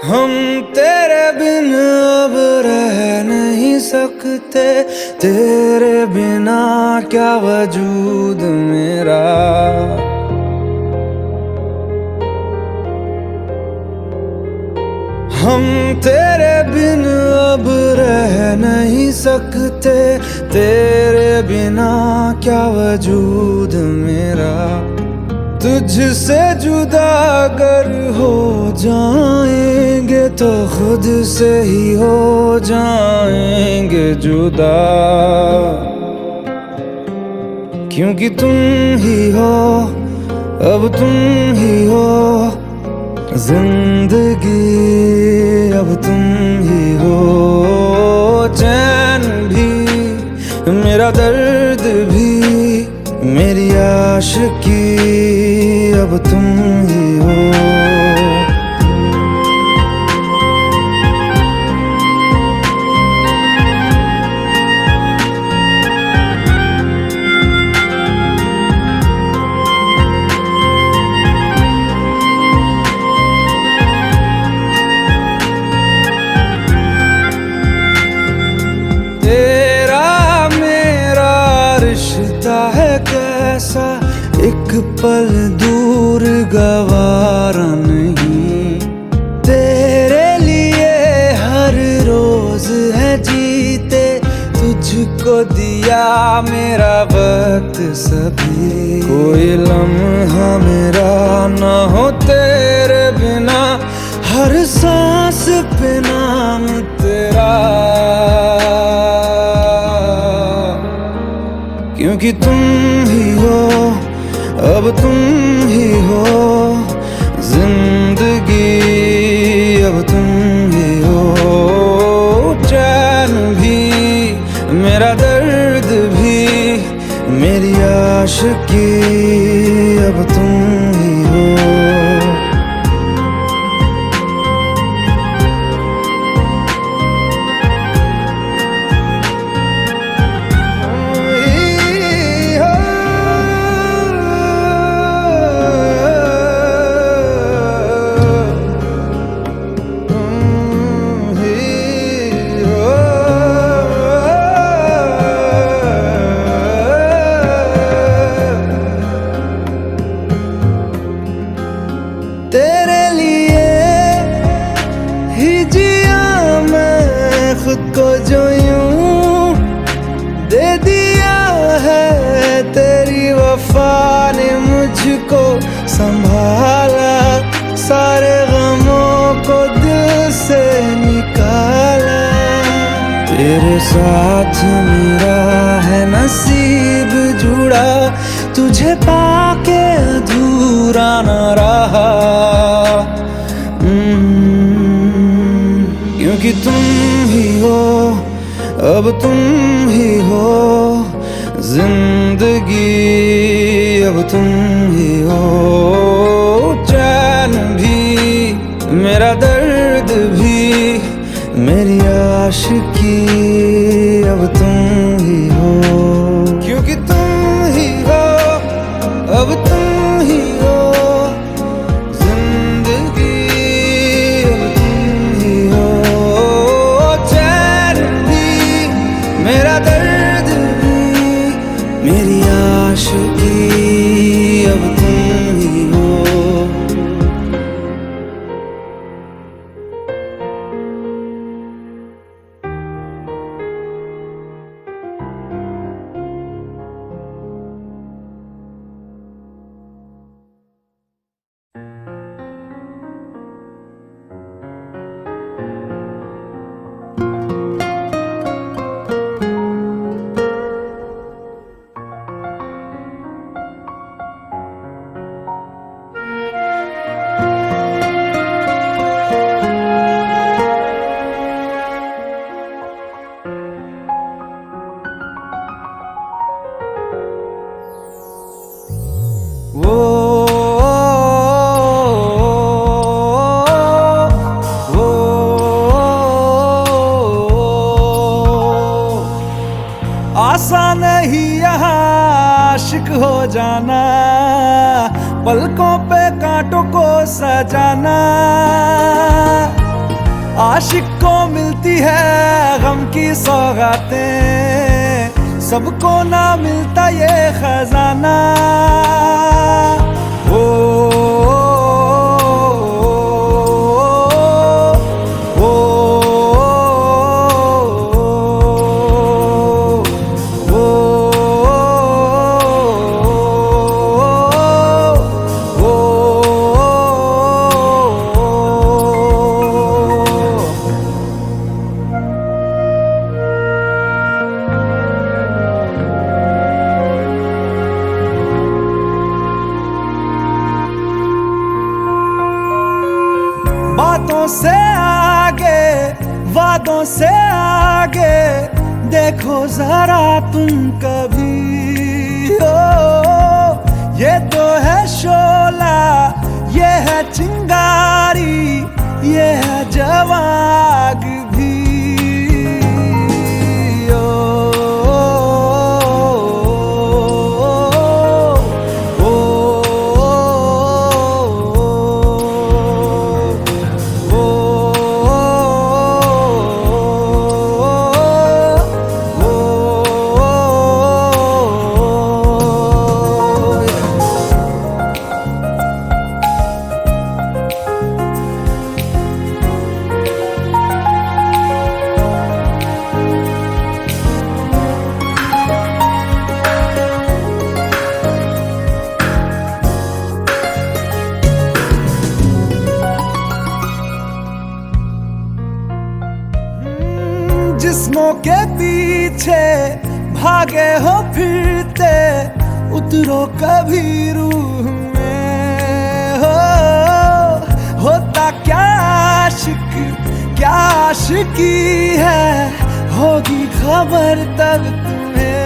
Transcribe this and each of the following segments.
हम तेरे बिन अब रह नहीं सकते, तेरे बिना क्या वजूद मेरा। हम तेरे बिन अब रह नहीं सकते, तेरे बिना क्या वजूद मेरा। तुझसे जुदा अगर हो जाएंगे तो खुद से ही हो जाएंगे जुदा, क्योंकि तुम ही हो, अब तुम ही हो जिंदगी, अब तुम ही हो। चैन भी, मेरा दर्द भी, मेरी आशिकी, अब तुम ही हो। है कैसा एक पल दूर गवारा नहीं, तेरे लिए हर रोज है जीते, तुझको दिया मेरा वक्त सभी। कोई लम्हा मेरा ना हो तेरे बिना, हर सांस पे नाम तेरा, क्योंकि तुम ही हो, अब तुम ही हो जिंदगी, अब तुम ही हो। चैन भी, मेरा दर्द भी, मेरी आशिकी, अब तुम ही हो। तेरे लिए ही जिया मैं खुद को, जो यूं दे दिया है तेरी वफा ने मुझको संभाला, सारे गमों को दिल से निकाला। तेरे साथ मेरा है नसीब जुड़ा, तुझे पाके अधूरा न रहा, क्योंकि तुम ही हो, अब तुम ही हो जिंदगी, अब तुम ही हो। चैन भी, मेरा दर्द भी, मेरी आशिकी, अब तुम ही हो, क्योंकि तुम ही हो, अब तुम ही हो जिंदगी, अब तुम ही हो। चैन भी, मेरा दर्द भी, मेरी आशिकी, अब तुम ही हो। आसान नहीं यहाँ आशिक हो जाना, पलकों पे कांटों को सजाना। आशिक को मिलती है गम की सौगातें, सबको ना मिलता ये खजाना। ओ, बातों से आगे, वादों से आगे, देखो जरा तुम कभी। ओ, ये तो है शोला, ये है चिंगारी, ये है जवाग भी। ओ, जिस्मों के पीछे भागे हो फिरते, उतरो कभी रूह में। होता क्या आशिक, क्या आशिकी है, होगी खबर तब तुम्हें।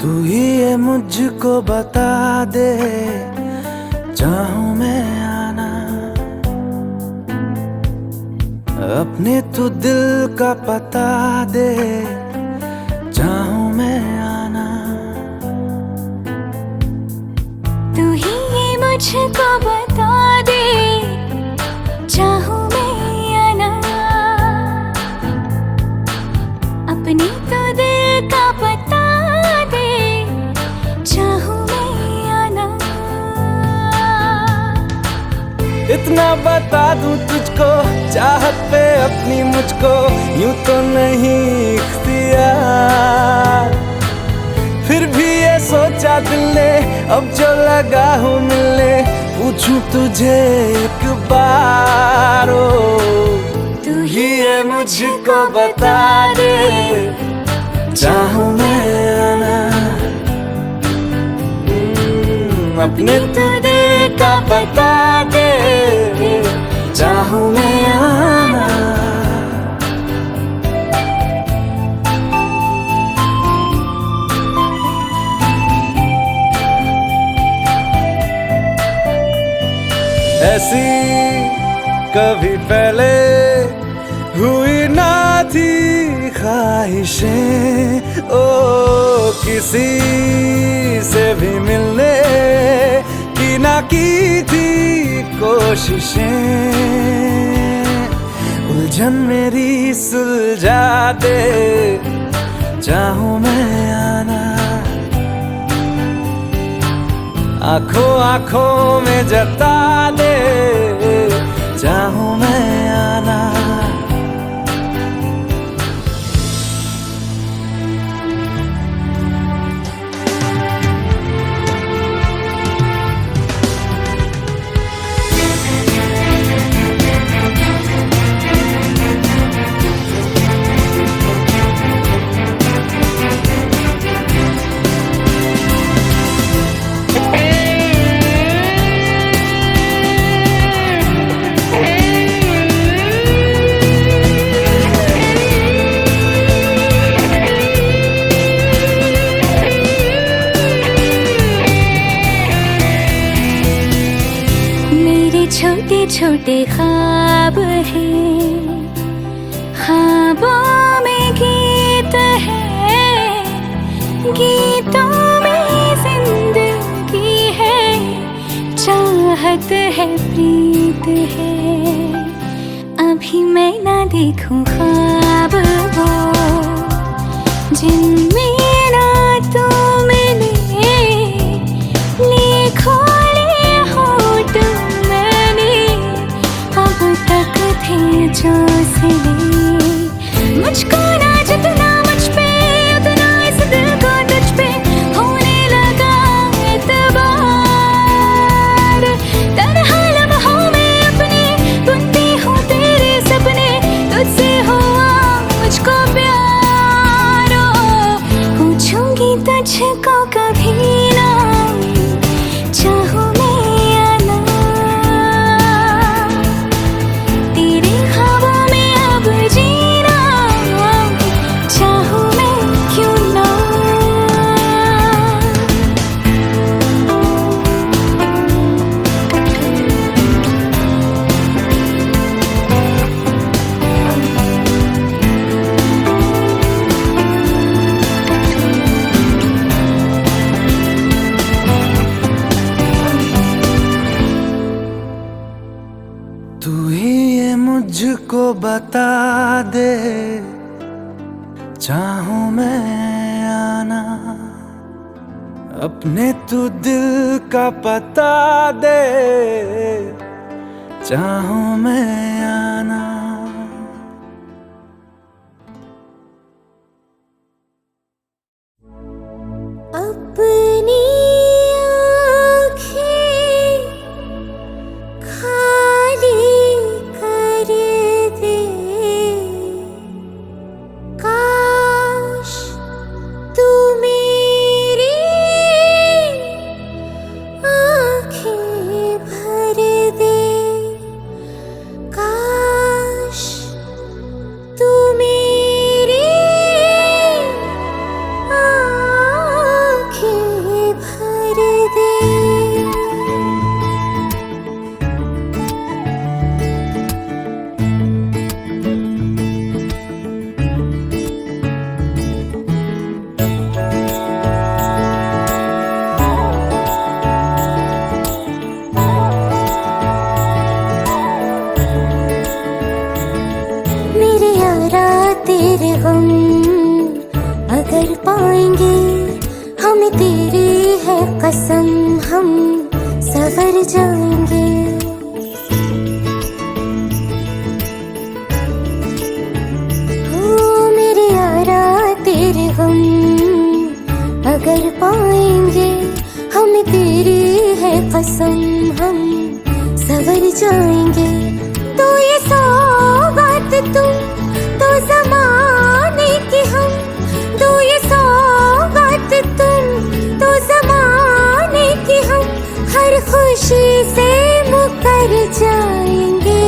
तू ही ये मुझको बता दे, चाहूं मैं आना, अपने तू दिल का पता दे, चाहूं मैं आना। तू ही ये मुझको बता दे, चाहूं मैं आना, अपने तो दिल का पता दे, चाहूं मैं आना। इतना बता दूं तुझको, चाहत पे अपनी मुझको यूं तो नहीं इख्तियार, फिर भी ये सोचा दिल ने अब जो लगा हूँ मिलने, पूछूं तुझे एक बार। ओ, तू ही ये मुझको बता दे, चाहूं मैं आना, अपने तो दिल का बता दे, चाहूं मैं आना। ऐसी कभी पहले हुई ना थी ख्वाहिशें, ओ किसी से भी मिलने की ना की थी कोशिशें। उलझन मेरी सुलझा दे, चाहूं मैं आना, आंखों आंखों में जता दे, चाहूं मैं आना। छोटे छोटे ख्वाब हैं, ख्वाबों में गीत है, गीतों में जिंदगी है, चाहत है, प्रीत है। अभी मैं ना देखूं ख्वाब वो जिनमें ना तू मिले, लिखो जो सिले। मुझको ना जितना मुझ पे उतना इस दिल को तुझ पे होने लगा एतबार। तन्हा लम्हों में अपने बुनती हूँ तेरे सपने, तुझसे हुआ मुझको प्यार। पूछूंगी तुझको कभी ना, चाहूं तू ही ये मुझको बता दे, चाहूं मैं आना, अपने तू दिल का पता दे, चाहूं मैं आना। अपनी तेरे गम अगर पाएंगे, हमें तेरी है कसम, हम सवर जाएंगे। हो मेरे यारा तेरे गम अगर पाएंगे, हमें तेरी है कसम, हम सवर जाएंगे। तो ये सौगात तुम तो ज़माने की, हम तो ये सौगात तुम तो ज़माने की, हम हर खुशी से मुकर जाएंगे,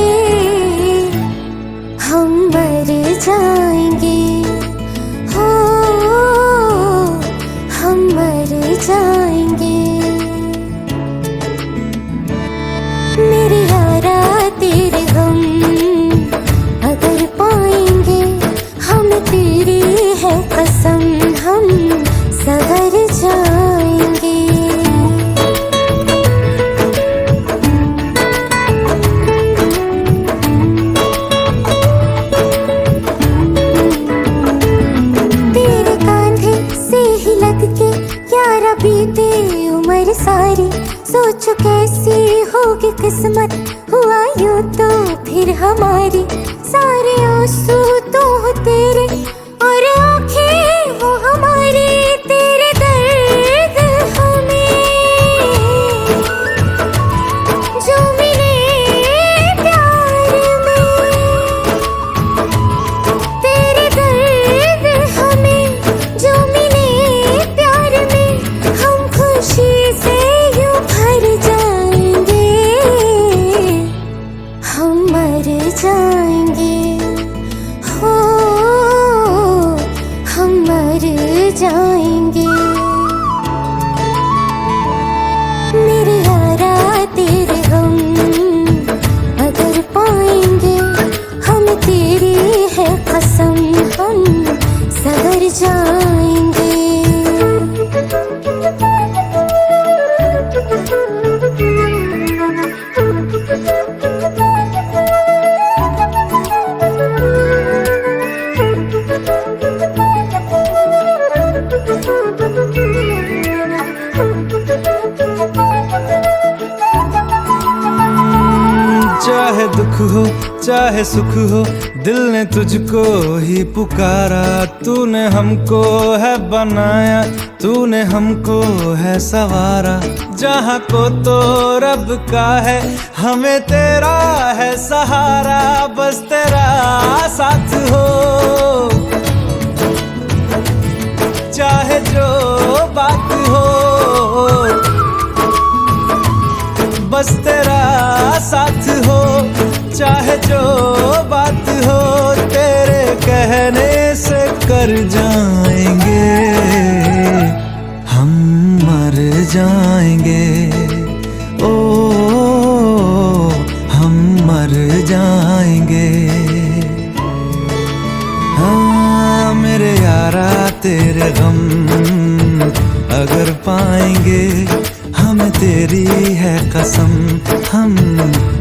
हम मर जाएंगे। हो हम मर जाएंगे। मेरे यारा तेरे गम अगर पाएंगे, हम तेरी है कसम, हम सवर जाएंगे। फिर सारी सोचो कैसी होगी किस्मत, हुआ यूं तो फिर हमारी, सारे आंसू तो हो तेरे और आंखें वो हमारी, तेरे दर्द हमें जो मिले प्यार में, तेरे दर्द हमें जो मिले प्यार में, हम खुशी से यूं भर जाएंगे, हम मर जाएंगे, हो हम मर जाएंगे। मेरे यारा तेरे हम अगर पाएंगे, हम तेरी है कसम हम सवर जाएंगे। चाहे दुख हो चाहे सुख हो, दिल ने तुझको ही पुकारा, तूने हमको है बनाया, तूने हमको है सवारा, जहाँ को तो रब का है, हमें तेरा है सहारा, बस तेरा साथ हो, चाहे जो बात हो, बस तेरा साथ हो, चाहे जो बात हो, तेरे कहने से कर जाएंगे, हम मर जाएंगे, ओ हम मर जाएंगे। हाँ मेरे यारा तेरे गम अगर पाएंगे, हमें तेरी है कसम हम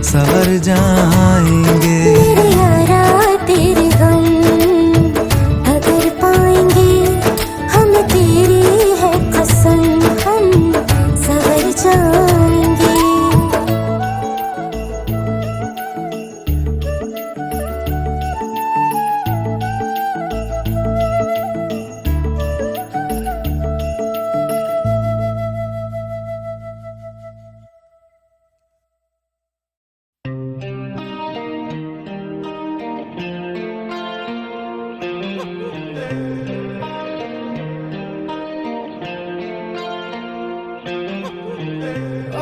सवर जाएंगे। मेरे यारा तेरे गम अगर पाएंगे, हमें तेरी है कसम हम सवर जाएंगे।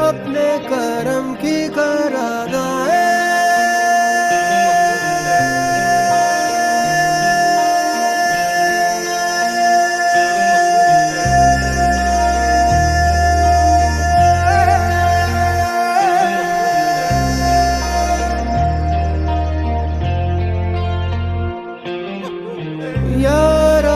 अपने करम की करादाए, यारा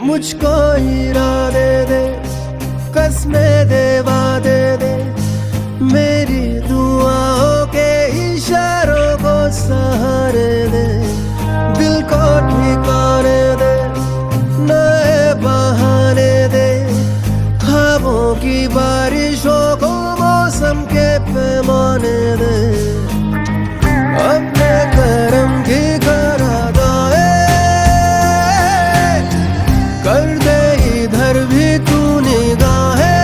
मुझको इरादे दे, कसमें दे, वादे दे, मेरी दुआओं के इशारों को सहारे दे, दिल को ठिकाने दे, नए बहाने दे, ख्वाबों की बारिशों को मौसम के पैमाने दे, अपने करम की करादाए कर दे, इधर भी तू निगाहें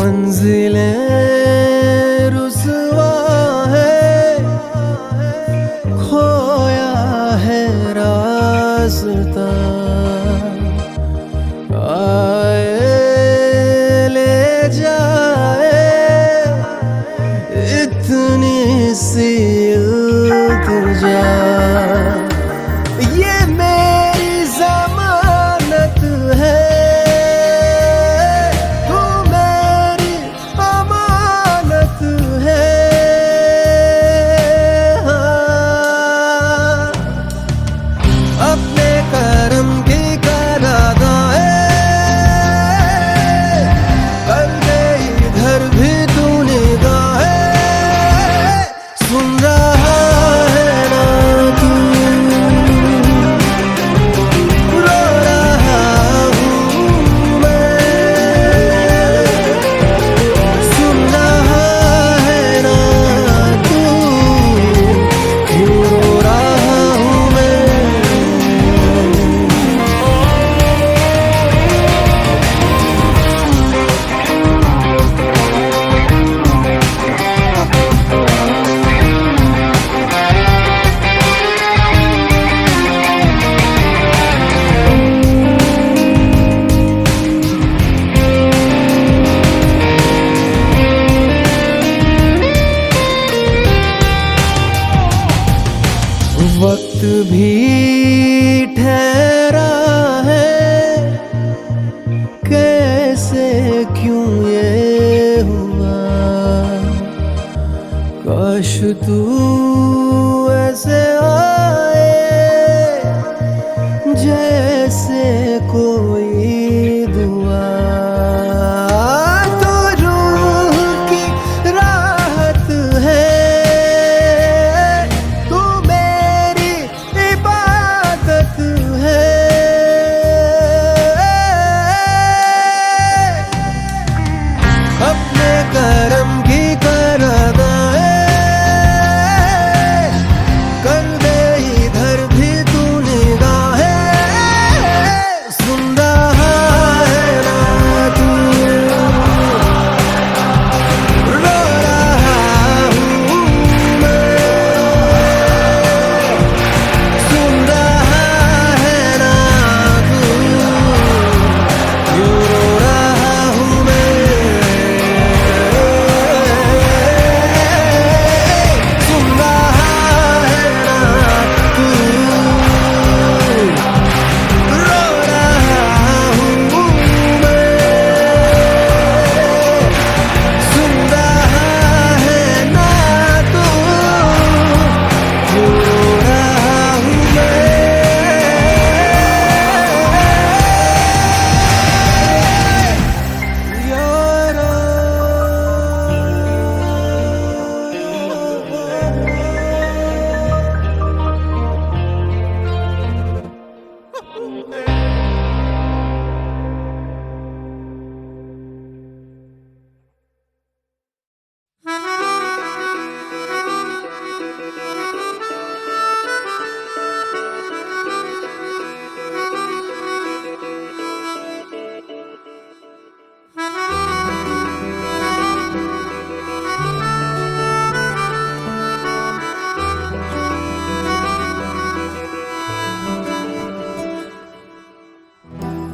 मंजिलें रुसवा है, खोया है रास्ता, आए ले जाए इतनी सी इल्तिजा। ये मेरी जमानत है, तू मेरी अमानत है। हाँ, अपने करम की करादाए कर दे इधर भी तू निगाहें। सुन रहा है ना तू, रो रहा हूँ मैं। सुन रहा है ना तू, क्यों रो रहा हूँ मैं। वक्त भी ठहरा है, कैसे क्यों ये हुआ। काश तू ऐसे आए जैसे कोई दुआ। तो रूह की राहत है, तू मेरी इबादत है। अपने करम की करादाए कर दे इधर भी तू निगाहें। सुन रहा है ना तू, रो रहा हूँ मैं। सुन रहा है ना तू, क्यों रो रहा हूँ मैं। सुन रहा है ना तू, रो रहा हूँ मैं। सुन रहा है ना तू, क्यों रो रहा हूँ मैं। यारा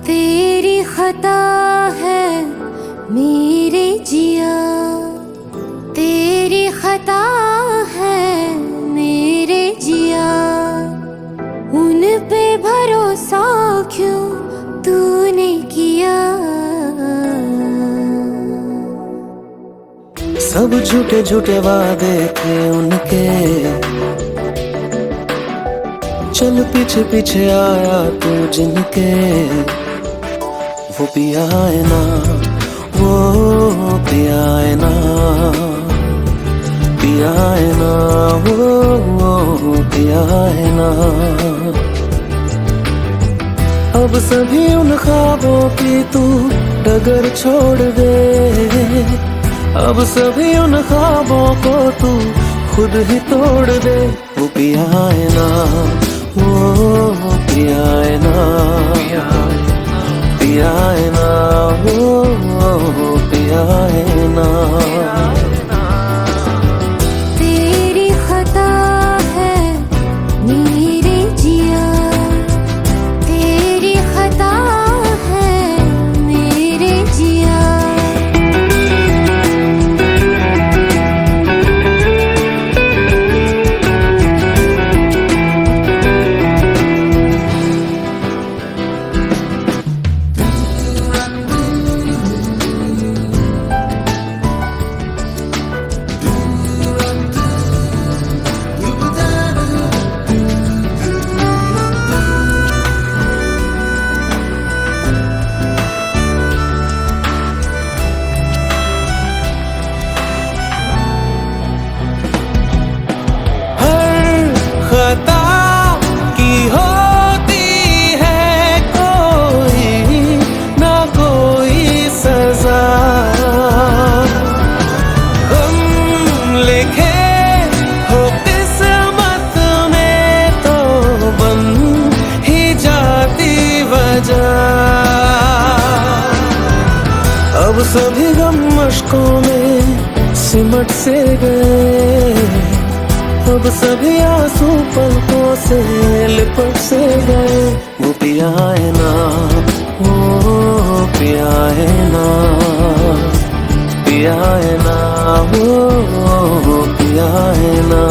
तेरी खता है मेरे जिया, तेरी खता है मेरे जिया। उन पे भरोसा क्यों तूने किया। सब झूठे झूठे वादे थे उनके, चल पीछे पीछे आया तू जिनके। वो पिया है ना, वो पिया है ना, पिया है ना, वो पिया है ना। अब सभी उन ख्वाबों की तू डगर छोड़ दे। अब सभी उन ख्वाबों को तू खुद ही तोड़ दे। वो पिया है ना, वो पिया है ना, पिया है ना, वो पिया है ना। तेरी खता है मेरे जिया, तेरी खता है मेरे जिया। खता की होती है कोई ना कोई सजा, हम लिखे हो किस्मत में तो बन ही जाती वजह। अब सभी गम मशकों में सिमट से गए, अब सभी आंसू पलकों से लिपट से गए। वो पिया है ना, वो पिया है ना, पिया है ना, वो पिया है ना।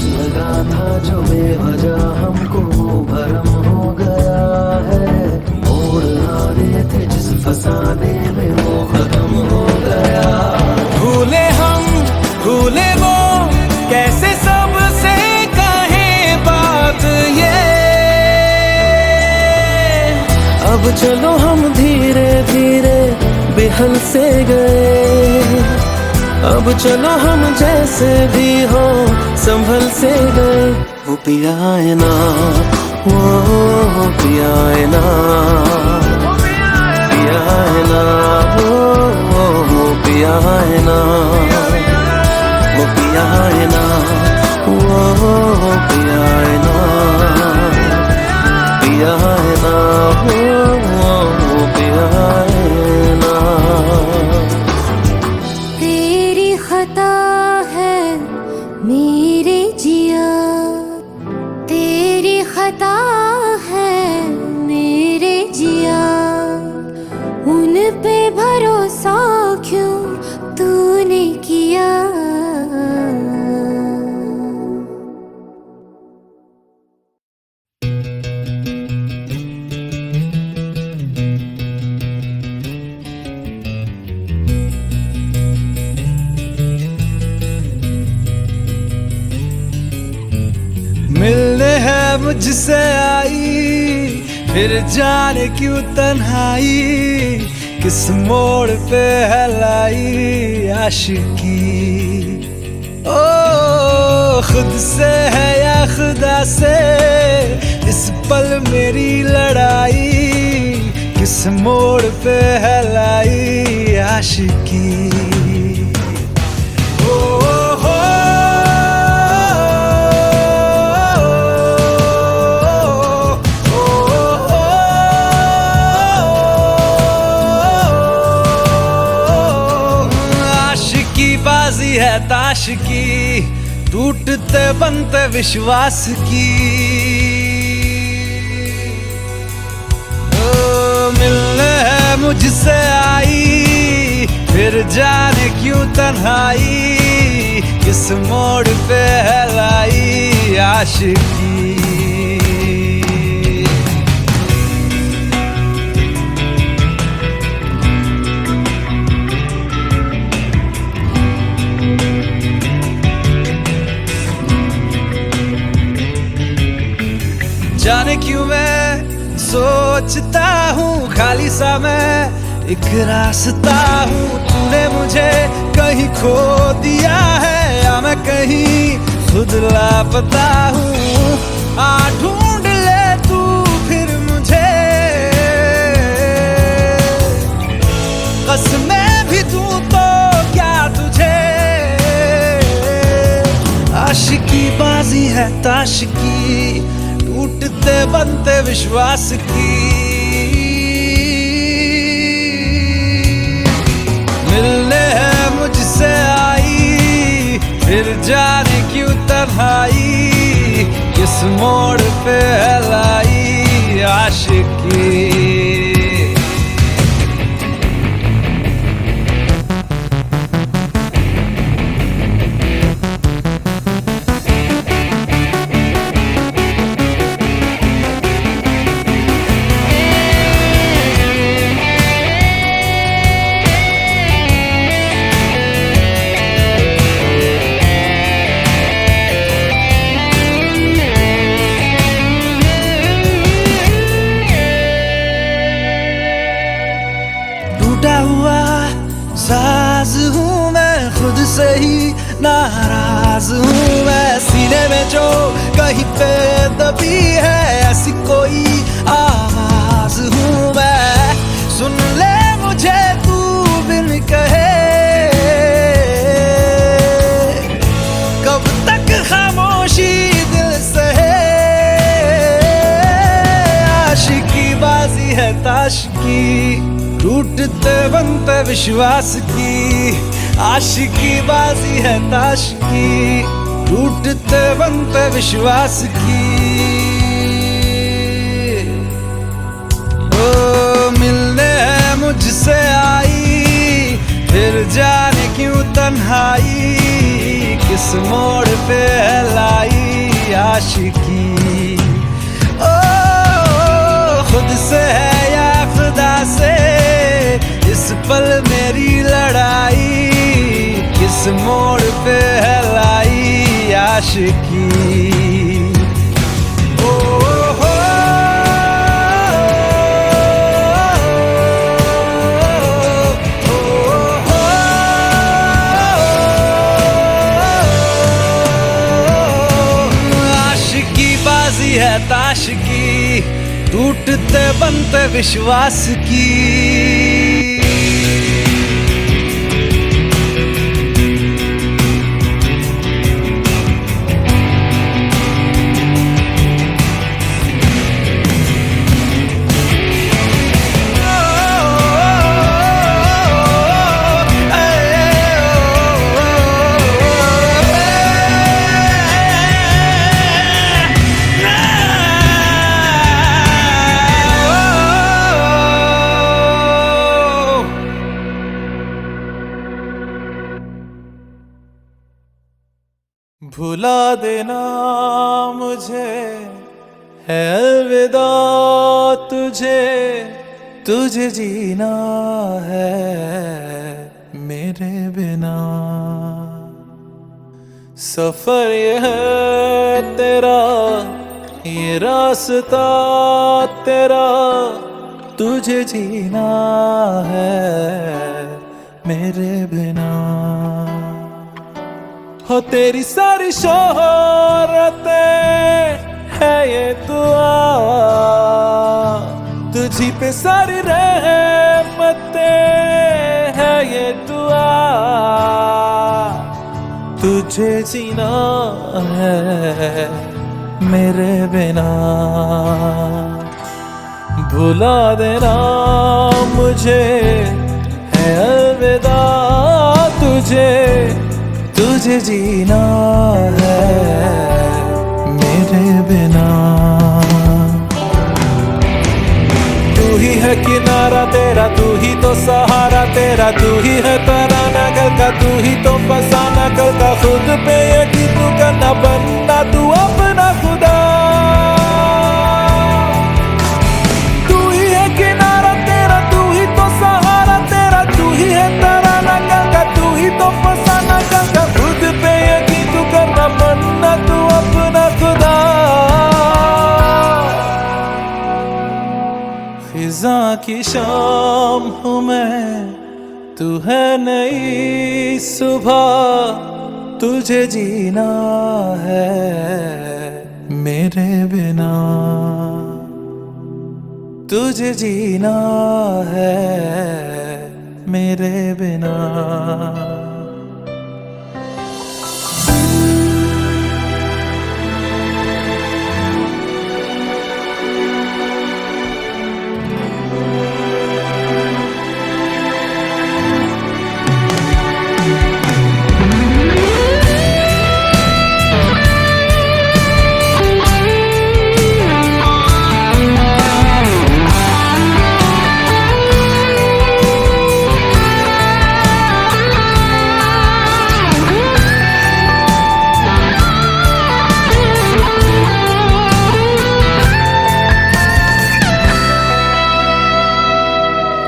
लगा था जो बेवजह हमको वो भरम हो गया है, मोड़ आ रहे थे जिस फसाने में वो खत्म हो गया। भूले हम भूले वो कैसे सबसे कहें बात ये, अब चलो हम धीरे धीरे बेहल से गए, अब चलो हम जैसे भी हो संभल से गए। वो पिया है ना, वो पिया है ना, पिया है ना, वो पिया है ना, वो पिया है ना, वो पिया है ना, पिया है ना, वो पिया है ना। खता है मेरे जिया, तेरी खता है मेरे जिया। उन पे भरोसा क्यों तूने किया। मिलने है मुझसे आई, फिर जाने क्यों तन्हाई, किस मोड़ पे है लाई आशिकी। ओ खुद से है या खुदा से इस पल मेरी लड़ाई, किस मोड़ पे है लाई आशिकी। बाजी है ताश की, टूटते बनते विश्वास की। ओ मिलने है मुझसे आई, फिर जाने क्यों तन्हाई, किस मोड़ पे है लाई आशिकी। जाने क्यों मैं सोचता हूँ खाली सा मैं एक रास्ता हूँ। तूने मुझे कहीं खो दिया है या मैं कहीं खुद लापता हूँ, आ ढूंढ ले तू फिर मुझे। कसमें भी दूं तो क्या तुझे, आशिकी बाजी है ताश की, टूटते बनते विश्वास की। मिलने है मुझसे आई, फिर जाने क्यों तन्हाई, किस मोड़ पे है लाई आशिकी। टूटा हुआ साज हूँ मैं, खुद से ही नाराज हूँ मैं। सीने में जो कहीं पे दबी है, ऐसी कोई आवाज हूँ मैं। सुन ले मुझे तू बिन कहे, कब तक खामोशी दिल सहे। आशिकी बाजी है ताश की, टूटते बनते विश्वास की। आशिकी बाजी है ताश की, टूटते बनते विश्वास की। ओ मिलने है मुझसे आई, फिर जाने क्यों तन्हाई, किस मोड़ पे है लाई आशिकी। ओ खुद से है या खुदा से, इस पल मेरी लड़ाई, किस मोड़ पे है लाई आशिकी। ओ हो आशिकी बाजी है ताश की, टूटते बनते विश्वास की। भुला देना मुझे है अलविदा तुझे, तुझे जीना है मेरे बिना। सफर ये है तेरा, ये रास्ता तेरा, तुझे जीना है मेरे बिना। हो तेरी सारी शोहरतें है ये दुआ, तुझी पे सारी रहमतें है ये दुआ। तुझे जीना है मेरे बिना। भुला देना मुझे है अलविदा तुझे, तुझे जीना है मेरे बिना। तू ही है किनारा तेरा, तू ही तो सहारा तेरा, तू ही है तराना कल का, तू ही तो फसाना कल का। खुद पे यकीन तू करना, बनना तू अपना खुदा। तू ही है किनारा तेरा, तू ही तो सहारा तेरा, तू ही है तराना कल का, तू ही तो फसाना कल का। खुद पे यकीन तू करना, बनना तू अपना खुदा। फिजा की शाम हूँ मैं, तू है नई सुबह, तुझे जीना है मेरे बिना, तुझे जीना है मेरे बिना।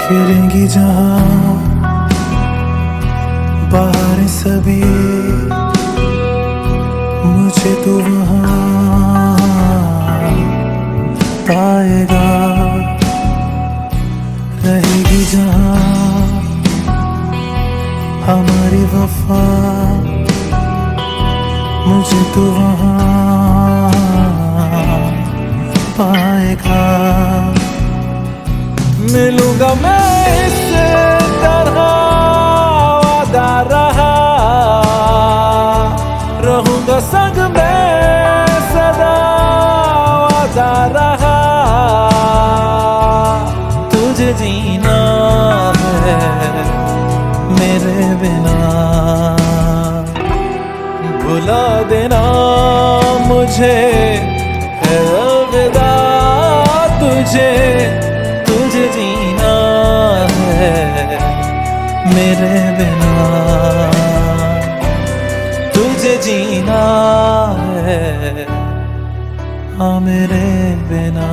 खेलेंगी जहां बाहर सभी, मुझे तो वहां पाएगा। रहेगी जहां हमारी वफा, मुझे तो वहां पाएगा। मिलूंगा मैं इस तरह वादा रहा, रहूंगा संग में सदा वादा रहा। तुझे जीना है मेरे बिना, भुला देना मुझे है अलविदा। तुझे जीना है मेरे बिना, तुझे जीना है हाँ मेरे बिना।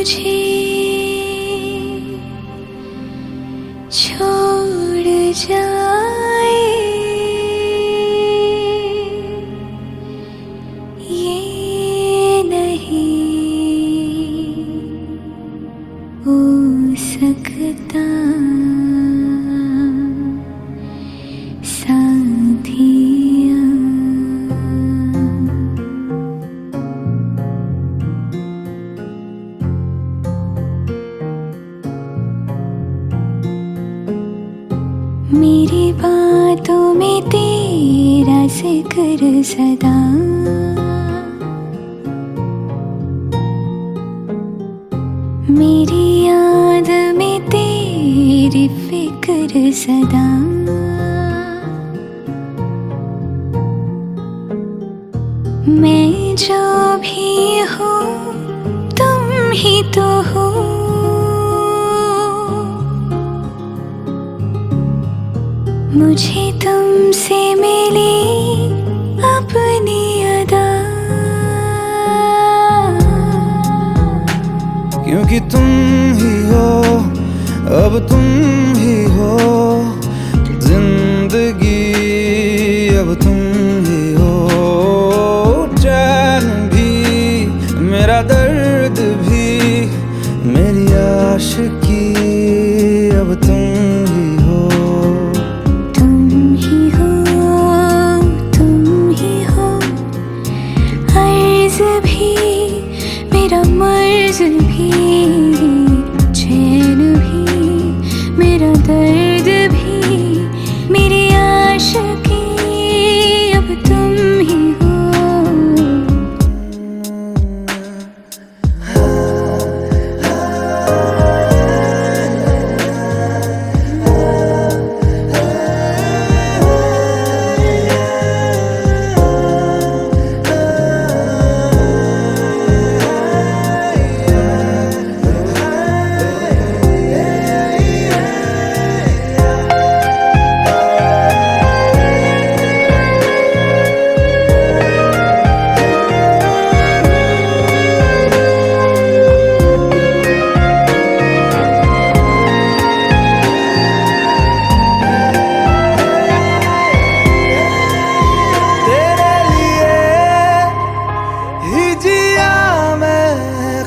मुझे छोड़ जाए ये नहीं हो सकता साथिया। मेरी बातों में तेरा जिक्र सदा, मेरी याद में तेरी फिक्र सदा। मैं जो भी हूँ तुम ही तो हो, मुझे तुमसे मिली अपनी अदा। क्योंकि तुम ही हो, अब तुम ही हो जिंदगी, अब तुम ही हो चैन भी, मेरा दर्द भी, मेरी आशिकी, अब तुम ही हो। तुम ही हो, तुम ही हो, अर्ज़ भी मेरा मर्ज़ भी, चैन भी मेरा दर्द भी, मेरी आशिकी, अब तुम ही हो।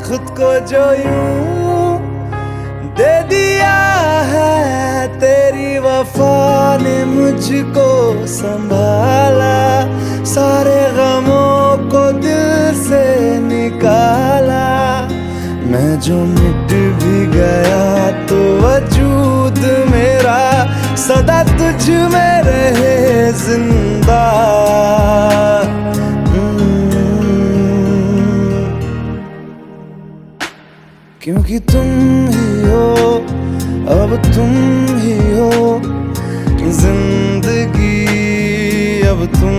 खुद को जो यूं दे दिया है, तेरी वफा ने मुझको संभाला, सारे गमों को दिल से निकाला। मैं जो मिट भी गया तो वजूद मेरा सदा तुझ में रहे जिंदा। क्योंकि तुम ही हो, अब तुम ही हो जिंदगी, अब तुम